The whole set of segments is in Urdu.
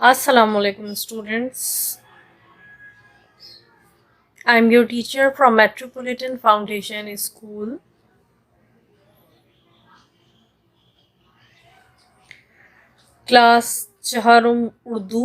Assalamu alaikum students. I am your teacher from Metropolitan Foundation School. Class Chaharum Urdu,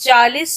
40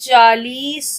40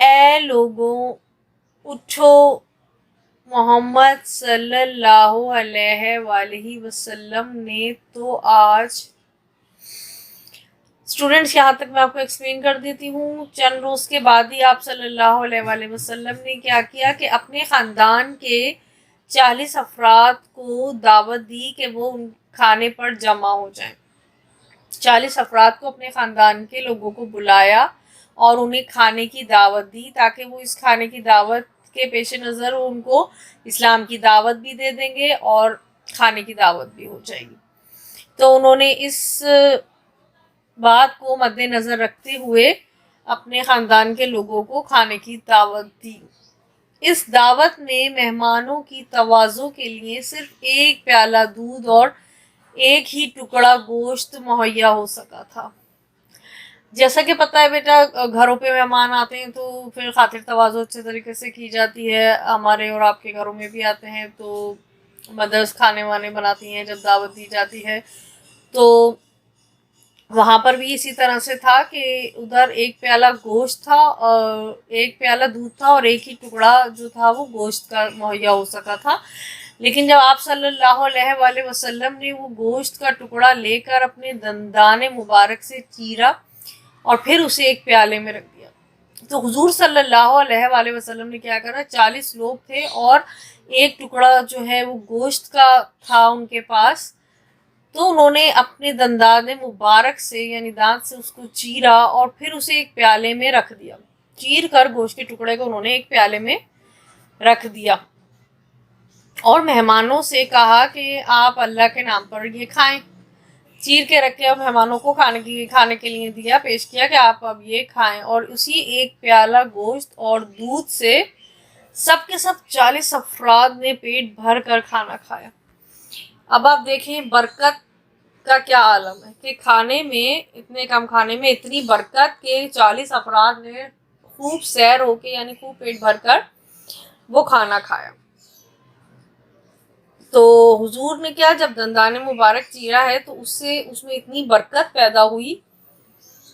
اے لوگوں اٹھو، محمد صلی اللہ علیہ وآلہ وسلم نے تو آج اسٹوڈینٹس یہاں تک میں آپ کو ایکسپلین کر دیتی ہوں. چند روز کے بعد ہی آپ صلی اللہ علیہ وآلہ وسلم نے کیا کیا کہ اپنے خاندان کے 40 افراد کو دعوت دی کہ وہ ان کھانے پر جمع ہو جائیں. 40 افراد کو اپنے خاندان کے لوگوں کو بلایا اور انہیں کھانے کی دعوت دی تاکہ وہ اس کھانے کی دعوت کے پیش نظر ان کو اسلام کی دعوت بھی دے دیں گے اور کھانے کی دعوت بھی ہو جائے گی. تو انہوں نے اس بات کو مد نظر رکھتے ہوئے اپنے خاندان کے لوگوں کو کھانے کی دعوت دی. اس دعوت میں مہمانوں کی تواضع کے لیے صرف ایک پیالہ دودھ اور ایک ہی ٹکڑا گوشت مہیا ہو سکا تھا. جیسا کہ پتہ ہے بیٹا، گھروں پہ مہمان آتے ہیں تو پھر خاطر تواضع اچھے طریقے سے کی جاتی ہے. ہمارے اور آپ کے گھروں میں بھی آتے ہیں تو مدرس کھانے وانے بناتی ہیں جب دعوت دی جاتی ہے. تو وہاں پر بھی اسی طرح سے تھا کہ ادھر ایک پیالہ گوشت تھا اور ایک پیالہ دودھ تھا اور ایک ہی ٹکڑا جو تھا وہ گوشت کا مہیا ہو سکا تھا. لیکن جب آپ صلی اللہ علیہ وآلہ وسلم نے وہ گوشت کا ٹکڑا لے کر اپنے دندان مبارک سے چیرا اور پھر اسے ایک پیالے میں رکھ دیا تو حضور صلی اللہ علیہ وآلہ وسلم نے کیا کرا، 40 لوگ تھے اور ایک ٹکڑا جو ہے وہ گوشت کا تھا ان کے پاس، تو انہوں نے اپنے دندان مبارک سے یعنی دانت سے اس کو چیرا اور پھر اسے ایک پیالے میں رکھ دیا. چیر کر گوشت کے ٹکڑے کو انہوں نے ایک پیالے میں رکھ دیا اور مہمانوں سے کہا کہ آپ اللہ کے نام پر یہ کھائیں. چیر کے رکھ کے اب مہمانوں کو کھانے کے لیے دیا، پیش کیا کہ آپ اب یہ کھائیں. اور اسی ایک پیالہ گوشت اور دودھ سے سب کے سب 40 افراد نے پیٹ بھر کر کھانا کھایا. اب آپ دیکھیں برکت کا کیا عالم ہے کہ کھانے میں، اتنے کم کھانے میں اتنی برکت کہ 40 افراد نے خوب سیر ہو کے یعنی خوب پیٹ بھر کر وہ کھانا کھایا. تو حضور نے کیا، جب دندان مبارک چیرا ہے تو اس میں اتنی برکت پیدا ہوئی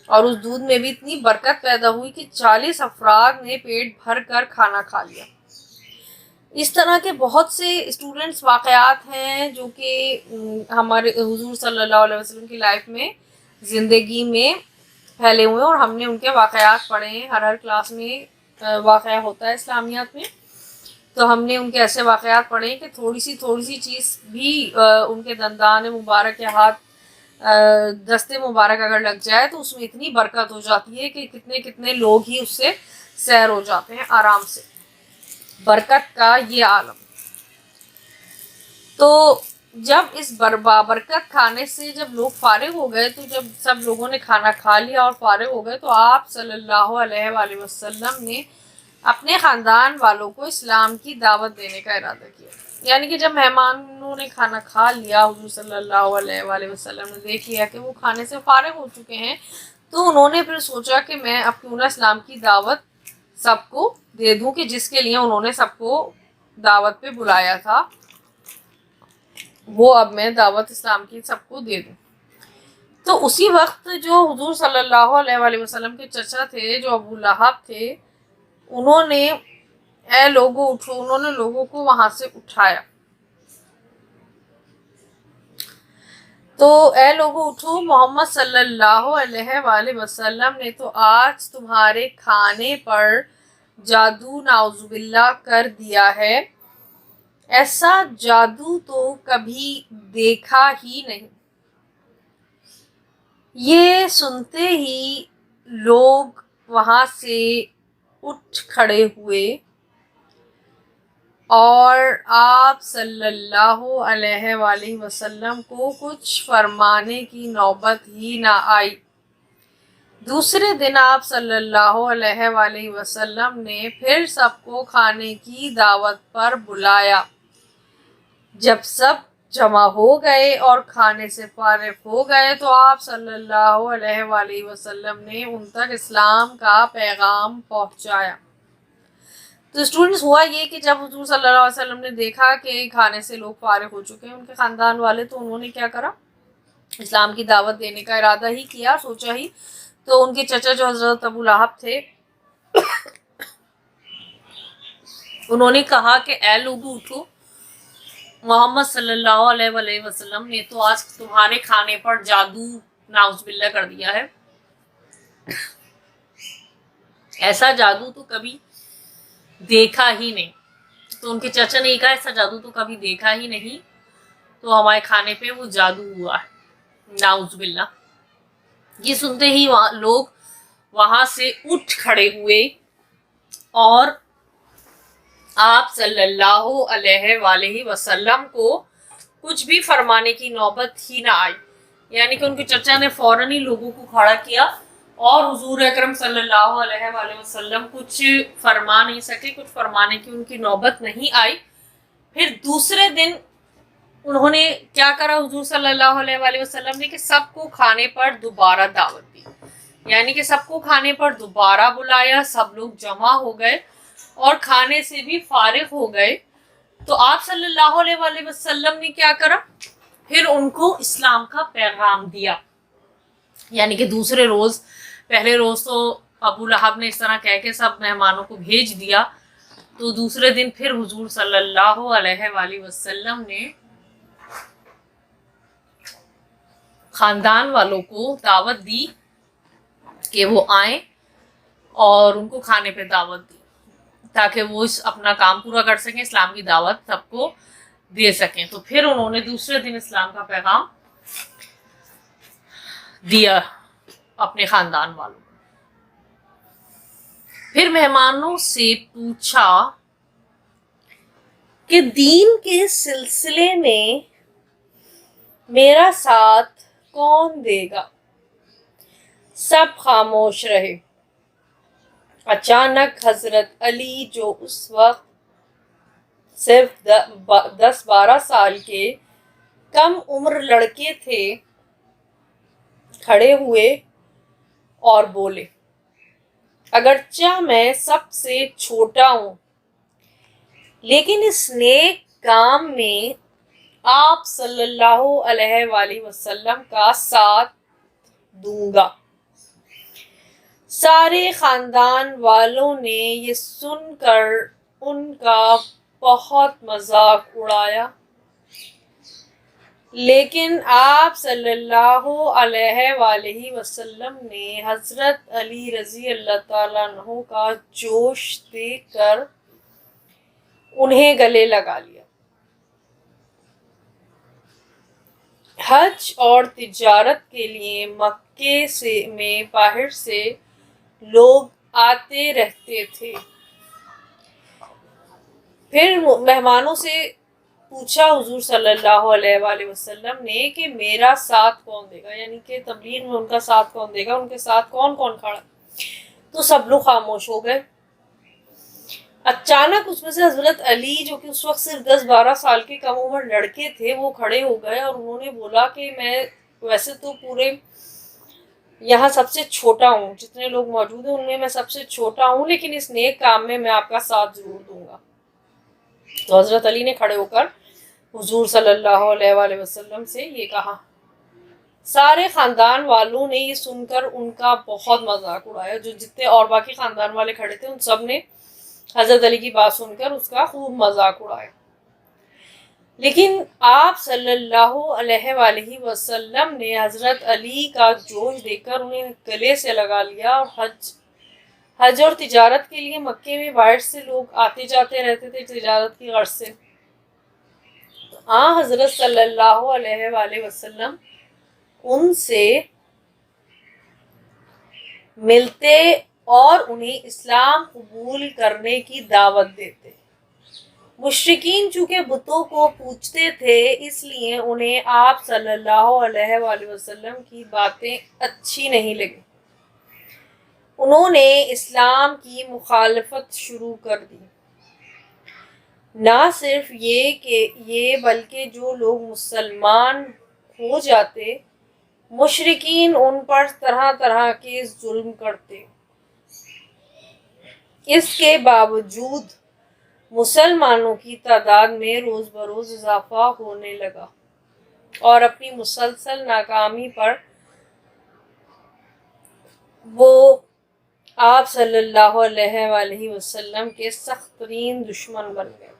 اور اس دودھ میں بھی اتنی برکت پیدا ہوئی کہ 40 افراد نے پیٹ بھر کر کھانا کھا لیا. اس طرح کے بہت سے اسٹوڈنٹس واقعات ہیں جو کہ ہمارے حضور صلی اللہ علیہ وسلم کی لائف میں، زندگی میں پھیلے ہوئے ہیں اور ہم نے ان کے واقعات پڑھے ہیں. ہر کلاس میں واقعہ ہوتا ہے اسلامیات میں، تو ہم نے ان کے ایسے واقعات پڑھے ہیں کہ تھوڑی سی چیز بھی ان کے دندان مبارک یا ہاتھ دستے مبارک اگر لگ جائے تو اس میں اتنی برکت ہو جاتی ہے کہ کتنے لوگ ہی اس سے سیر ہو جاتے ہیں آرام سے. برکت کا یہ عالم. تو جب اس برکت کھانے سے جب لوگ فارغ ہو گئے، تو جب سب لوگوں نے کھانا کھا لیا اور فارغ ہو گئے تو آپ صلی اللہ علیہ وآلہ وسلم نے اپنے خاندان والوں کو اسلام کی دعوت دینے کا ارادہ کیا. یعنی کہ جب مہمانوں نے کھانا کھا لیا، حضور صلی اللہ علیہ وآلہ وسلم نے دیکھ لیا کہ وہ کھانے سے فارغ ہو چکے ہیں، تو انہوں نے پھر سوچا کہ میں اب کیوں نہ اسلام کی دعوت سب کو دے دوں کہ جس کے لیے انہوں نے سب کو دعوت پہ بلایا تھا، وہ اب میں دعوت اسلام کی سب کو دے دوں. تو اسی وقت جو حضور صلی اللہ علیہ وآلہ وسلم کے چچا تھے جو ابو لہب تھے، انہوں نے اے لوگوں اٹھو، انہوں نے لوگوں کو وہاں سے اٹھایا. تو اے لوگوں اٹھو، محمد صلی اللہ علیہ وآلہ وسلم نے تو آج تمہارے کھانے پر جادو نعوذ باللہ کر دیا ہے. ایسا جادو تو کبھی دیکھا ہی نہیں. یہ سنتے ہی لوگ وہاں سے اٹھ کھڑے ہوئے اور آپ صلی اللہ علیہ وآلہ وسلم کو کچھ فرمانے کی نوبت ہی نہ آئی. دوسرے دن آپ صلی اللہ علیہ وآلہ وسلم نے پھر سب کو کھانے کی دعوت پر بلایا. جب سب جمع ہو گئے اور کھانے سے فارغ ہو گئے تو آپ صلی اللہ علیہ وآلہ وسلم نے ان تک اسلام کا پیغام پہنچایا. تو اسٹوڈنٹس ہوا یہ کہ جب حضور صلی اللہ علیہ وسلم نے دیکھا کہ کھانے سے لوگ فارغ ہو چکے ہیں ان کے خاندان والے، تو انہوں نے کیا کرا، اسلام کی دعوت دینے کا ارادہ ہی کیا، سوچا ہی. تو ان کے چچا جو حضرت ابو لہب تھے انہوں نے کہا کہ اے لوگو اٹھو، محمد صلی اللہ علیہ وسلم نے تو آج تمہارے کھانے پر جادو نعوذ باللہ کر دیا ہے، ایسا جادو تو کبھی دیکھا ہی نہیں۔ تو ان کے چچا نے کہا ایسا جادو تو کبھی دیکھا ہی نہیں، تو ہمارے کھانے پہ وہ جادو ہوا ہے نعوذ باللہ۔ یہ سنتے ہی لوگ وہاں سے اٹھ کھڑے ہوئے اور آپ صلی اللہ علیہ وآلہ وسلم کو کچھ بھی فرمانے کی نوبت ہی نہ آئی، یعنی کہ ان کے چچا نے فوراً ہی لوگوں کو کھڑا کیا اور حضور اکرم صلی اللہ علیہ وآلہ وسلم کچھ فرما نہیں سکے، کچھ فرمانے کی ان کی نوبت نہیں آئی۔ پھر دوسرے دن انہوں نے کیا کرا حضور صلی اللہ علیہ وآلہ وسلم نے کہ سب کو کھانے پر دوبارہ دعوت دی، یعنی کہ سب کو کھانے پر دوبارہ بلایا، سب لوگ جمع ہو گئے اور کھانے سے بھی فارغ ہو گئے۔ تو آپ صلی اللہ علیہ وآلہ وسلم نے کیا کرا، پھر ان کو اسلام کا پیغام دیا، یعنی کہ دوسرے روز، پہلے روز تو ابو لہب نے اس طرح کہہ کے سب مہمانوں کو بھیج دیا، تو دوسرے دن پھر حضور صلی اللہ علیہ وآلہ وسلم نے خاندان والوں کو دعوت دی کہ وہ آئیں اور ان کو کھانے پہ دعوت دی تاکہ وہ اپنا کام پورا کر سکیں، اسلام کی دعوت سب کو دے سکیں۔ تو پھر انہوں نے دوسرے دن اسلام کا پیغام دیا اپنے خاندان والوں کو۔ پھر مہمانوں سے پوچھا کہ دین کے سلسلے میں میرا ساتھ کون دے گا؟ سب خاموش رہے۔ اچانک حضرت علی جو اس وقت صرف 10-12 سال کے کم عمر لڑکے تھے، کھڑے ہوئے اور بولے، اگرچہ میں سب سے چھوٹا ہوں لیکن اس نیک کام میں آپ صلی اللہ علیہ وآلہ وسلم کا ساتھ دوں گا۔ سارے خاندان والوں نے یہ سن کر ان کا بہت مذاق اڑایا، لیکن آپ صلی اللہ علیہ وآلہ وسلم نے حضرت علی رضی اللہ تعالیٰ عنہ کا جوش دیکھ کر انہیں گلے لگا لیا۔ حج اور تجارت کے لیے مکے میں باہر سے لوگ آتے رہتے تھے۔ پھر مہمانوں سے پوچھا حضور صلی اللہ علیہ وآلہ وسلم نے کہ میرا ساتھ کون دے گا، یعنی کہ تبلیغ میں ان کا ساتھ کون دے گا، ان کے ساتھ کون کون کھڑا۔ تو سب لوگ خاموش ہو گئے۔ اچانک اس میں سے حضرت علی جو کہ اس وقت صرف 10-12 سال کے کم عمر لڑکے تھے، وہ کھڑے ہو گئے اور انہوں نے بولا کہ میں ویسے تو پورے یہاں سب سے چھوٹا ہوں، جتنے لوگ موجود ہیں ان میں سب سے چھوٹا ہوں، لیکن اس نیک کام میں آپ کا ساتھ ضرور دوں گا۔ تو حضرت علی نے کھڑے ہو کر حضور صلی اللہ علیہ وآلہ وسلم سے یہ کہا۔ سارے خاندان والوں نے یہ سن کر ان کا بہت مذاق اڑایا، جو جتنے اور باقی خاندان والے کھڑے تھے ان سب نے حضرت علی کی بات سن کر اس کا خوب مذاق اڑایا۔ لیکن آپ صلی اللہ علیہ وآلہ وسلم نے حضرت علی کا جوش دیکھ کر انہیں گلے سے لگا لیا، اور حج اور تجارت کے لیے مکے میں باہر سے لوگ آتے جاتے رہتے تھے تجارت کی غرض سے۔ حضرت صلی اللہ علیہ وآلہ وسلم ان سے ملتے اور انہیں اسلام قبول کرنے کی دعوت دیتے۔ مشرکین چونکہ بتوں کو پوجتے تھے، اس لیے انہیں آپ صلی اللہ علیہ وآلہ وسلم کی باتیں اچھی نہیں لگی۔ انہوں نے اسلام کی مخالفت شروع کر دی۔ نہ صرف یہ بلکہ جو لوگ مسلمان ہو جاتے، مشرکین ان پر طرح طرح کے ظلم کرتے۔ اس کے باوجود مسلمانوں کی تعداد میں روز بروز اضافہ ہونے لگا، اور اپنی مسلسل ناکامی پر وہ آپ صلی اللہ علیہ وآلہ وسلم کے سخت ترین دشمن بن گئے۔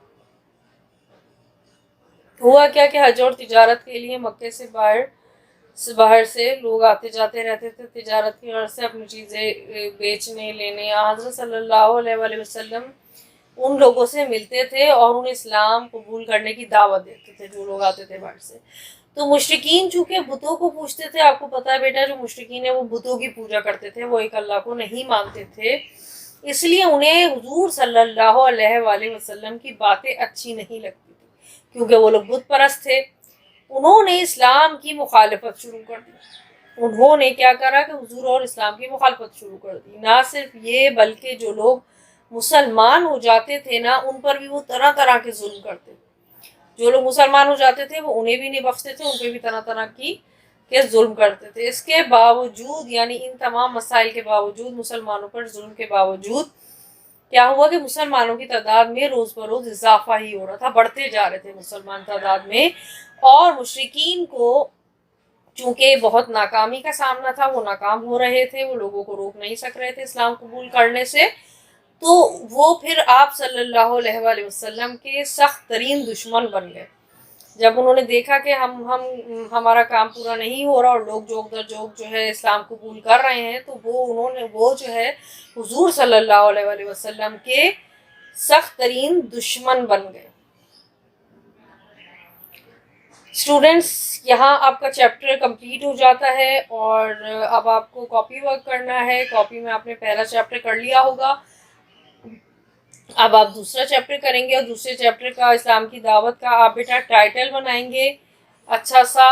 ہوا کیا کہ حج اور تجارت کے لیے مکے سے باہر سے لوگ آتے جاتے رہتے تھے، تجارت کی غرض سے اپنی چیزیں بیچنے لینے۔ حضرت صلی اللہ علیہ وآلہ وسلم ان لوگوں سے ملتے تھے اور انہیں اسلام قبول کرنے کی دعوت دیتے تھے جو لوگ آتے تھے باہر سے۔ تو مشرکین چونکہ بتوں کو پوجتے تھے، آپ کو پتا ہے بیٹا جو مشرکین ہیں وہ بتوں کی پوجا کرتے تھے، وہ ایک اللہ کو نہیں مانتے تھے، اس لیے انہیں حضور صلی اللہ علیہ وآلہ وسلم کی باتیں اچھی نہیں لگتی تھی، کیونکہ وہ لوگ بت پرست تھے۔ انہوں نے اسلام کی مخالفت شروع کر دی۔ انہوں نے کیا کرا کہ حضور اور اسلام کی مخالفت شروع کر دی۔ نہ صرف یہ بلکہ جو لوگ مسلمان ہو جاتے تھے نا ان پر بھی وہ طرح طرح کے ظلم کرتے تھے۔ جو لوگ مسلمان ہو جاتے تھے وہ انہیں بھی نہیں بخشتے تھے، ان پہ بھی طرح طرح کے ظلم کرتے تھے۔ اس کے باوجود یعنی ان تمام مسائل کے باوجود، مسلمانوں پر ظلم کے باوجود کیا ہوا کہ مسلمانوں کی تعداد میں روز بروز اضافہ ہی ہو رہا تھا، بڑھتے جا رہے تھے مسلمان تعداد میں، اور مشرکین کو چونکہ بہت ناکامی کا سامنا تھا، وہ ناکام ہو رہے تھے، وہ لوگوں کو روک نہیں سک رہے تھے اسلام قبول کرنے سے، تو وہ پھر آپ صلی اللہ علیہ وآلہ وسلم کے سخت ترین دشمن بن گئے۔ جب انہوں نے دیکھا کہ ہمارا کام پورا نہیں ہو رہا اور لوگ جوک در جوک جو ہے اسلام قبول کر رہے ہیں، تو وہ جو ہے حضور صلی اللہ علیہ وآلہ وسلم کے سخت ترین دشمن بن گئے۔ اسٹوڈنٹس، یہاں آپ کا چیپٹر کمپلیٹ ہو جاتا ہے اور اب آپ کو کاپی ورک کرنا ہے۔ کاپی میں آپ نے پہلا چیپٹر کر لیا ہوگا، اب آپ دوسرا چیپٹر کریں گے، اور دوسرے چیپٹر کا اسلام کی دعوت کا آپ بیٹا ٹائٹل بنائیں گے اچھا سا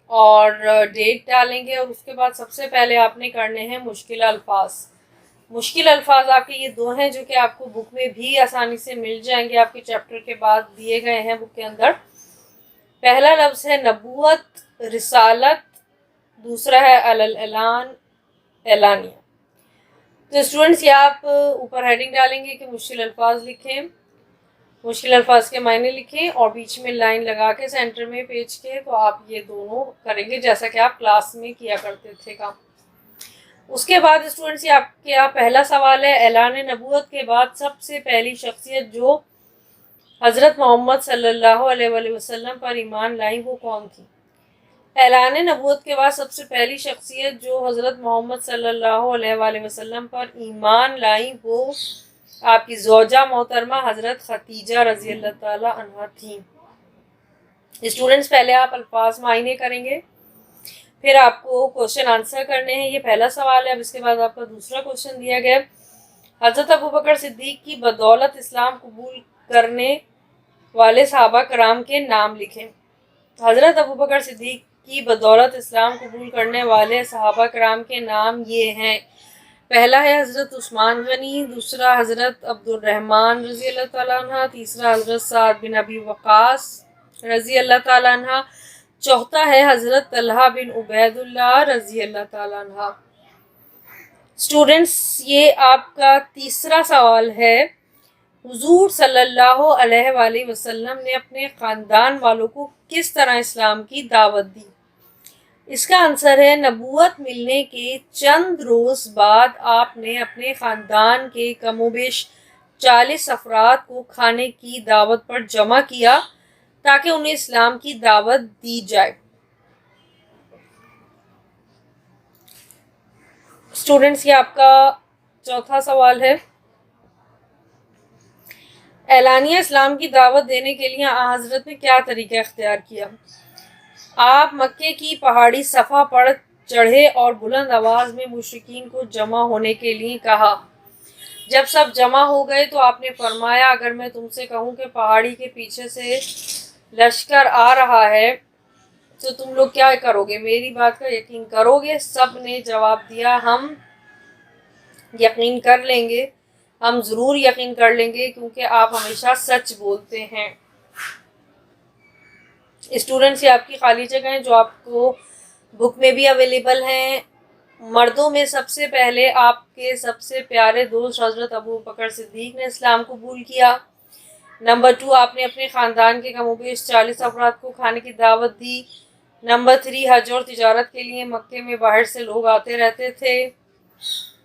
اور ڈیٹ ڈالیں گے، اور اس کے بعد سب سے پہلے آپ نے کرنے ہیں مشکل الفاظ۔ مشکل الفاظ آپ کے یہ دو ہیں جو کہ آپ کو بک میں بھی آسانی سے مل جائیں گے، آپ کے چیپٹر کے بعد دیے گئے ہیں بک کے اندر۔ پہلا لفظ ہے نبوت، رسالت، دوسرا ہے الاعلان، اعلانیہ۔ تو اسٹوڈنٹس یہ آپ اوپر ہیڈنگ ڈالیں گے کہ مشکل الفاظ لکھیں، مشکل الفاظ کے معنی لکھیں، اور بیچ میں لائن لگا کے سینٹر میں پیج کے، تو آپ یہ دونوں کریں گے جیسا کہ آپ کلاس میں کیا کرتے تھے کام۔ اس کے بعد اسٹوڈنٹس یہ آپ کے پہلا سوال ہے، اعلان نبوت کے بعد سب سے پہلی شخصیت جو حضرت محمد صلی اللہ علیہ وآلہ وسلم پر ایمان لائی وہ کون تھی؟ اعلان نبوت کے بعد سب سے پہلی شخصیت جو حضرت محمد صلی اللہ علیہ وآلہ وسلم پر ایمان لائی وہ آپ کی زوجہ محترمہ حضرت خدیجہ رضی اللہ تعالی عنہا تھیں۔ اسٹوڈنٹس پہلے آپ الفاظ معنی کریں گے، پھر آپ کو کوشچن آنسر کرنے ہیں۔ یہ پہلا سوال ہے، اب اس کے بعد آپ کا دوسرا کوشچن دیا گیا، حضرت ابوبکر صدیق کی بدولت اسلام قبول کرنے والے صحابہ کرام کے نام لکھیں۔ حضرت ابوبکر صدیق کی بدولت اسلام قبول کرنے والے صحابہ کرام کے نام یہ ہیں، پہلا ہے حضرت عثمان غنی، دوسرا حضرت عبد الرحمن رضی اللہ تعالیٰ عنہ، تیسرا حضرت سعد بن ابی وقاص رضی اللہ تعالیٰ عنہ، چوتھا ہے حضرت طلحہ بن عبید اللہ رضی اللہ تعالیٰ عنہ۔ اسٹوڈنٹس یہ آپ کا تیسرا سوال ہے، حضور صلی اللہ علیہ وآلہ وسلم نے اپنے خاندان والوں کو کس طرح اسلام کی دعوت دی؟ اس کا آنسر ہے، نبوت ملنے کے چند روز بعد آپ نے اپنے خاندان کے کم و بیش 40 افراد کو کھانے کی دعوت پر جمع کیا تاکہ انہیں اسلام کی دعوت دی جائے۔ اسٹوڈنٹس یہ آپ کا چوتھا سوال ہے، اعلانیہ اسلام کی دعوت دینے کے لیے آن حضرت نے کیا طریقہ اختیار کیا؟ آپ مکے کی پہاڑی صفا پر چڑھے اور بلند آواز میں مشرکین کو جمع ہونے کے لیے کہا۔ جب سب جمع ہو گئے تو آپ نے فرمایا، اگر میں تم سے کہوں کہ پہاڑی کے پیچھے سے لشکر آ رہا ہے تو تم لوگ کیا کرو گے؟ میری بات کا یقین کرو گے؟ سب نے جواب دیا، ہم یقین کر لیں گے، ہم ضرور یقین کر لیں گے کیونکہ آپ ہمیشہ سچ بولتے ہیں۔ اسٹوڈنٹس یہ آپ کی خالی جگہ ہیں جو آپ کو بک میں بھی اویلیبل ہیں۔ مردوں میں سب سے پہلے آپ کے سب سے پیارے دوست حضرت ابوبکر صدیق نے اسلام قبول کیا۔ نمبر 2، آپ نے اپنے خاندان کے کم و بیش 40 افراد کو کھانے کی دعوت دی۔ نمبر 3، حج اور تجارت کے لیے مکے میں باہر سے لوگ آتے رہتے تھے۔